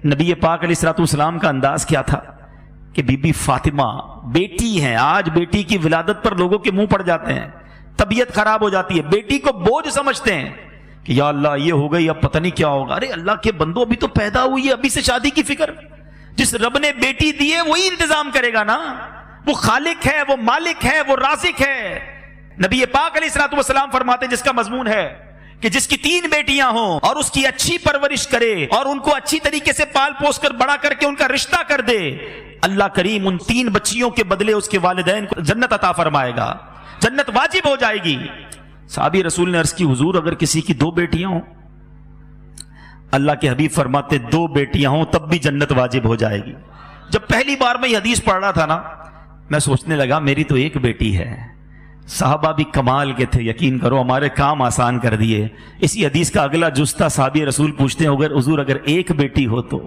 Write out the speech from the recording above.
نبی پاک علیہ الصلوۃ والسلام کا انداز کیا تھا کہ بی بی فاطمہ بیٹی ہیں، آج بیٹی کی ولادت پر لوگوں کے منہ پڑ جاتے ہیں، طبیعت خراب ہو جاتی ہے، بیٹی کو بوجھ سمجھتے ہیں کہ یا اللہ یہ ہو گئی اب پتہ نہیں کیا ہوگا۔ ارے اللہ کے بندو ابھی تو پیدا ہوئی ہے، ابھی سے شادی کی فکر؟ جس رب نے بیٹی دی ہے وہی انتظام کرے گا نا، وہ خالق ہے، وہ مالک ہے، وہ رازق ہے۔ نبی پاک علیہ الصلوۃ والسلام فرماتے ہیں جس کا مضمون ہے کہ جس کی 3 بیٹیاں ہوں اور اس کی اچھی پرورش کرے اور ان کو اچھی طریقے سے پال پوس کر بڑا کر کے ان کا رشتہ کر دے، اللہ کریم ان 3 بچیوں کے بدلے اس کے والدین کو جنت عطا فرمائے گا، جنت واجب ہو جائے گی۔ صحابی رسول نے عرض کی حضور اگر کسی کی 2 بیٹیاں ہوں؟ اللہ کے حبیب فرماتے 2 بیٹیاں ہوں تب بھی جنت واجب ہو جائے گی۔ جب پہلی بار میں یہ حدیث پڑھ رہا تھا نا، میں سوچنے لگا میری تو 1 بیٹی ہے۔ صحابہ بھی کمال کے تھے، یقین کرو ہمارے کام آسان کر دیے۔ اسی حدیث کا اگلا جز تھا، صحابی رسول پوچھتے ہیں حضور اگر 1 بیٹی ہو تو؟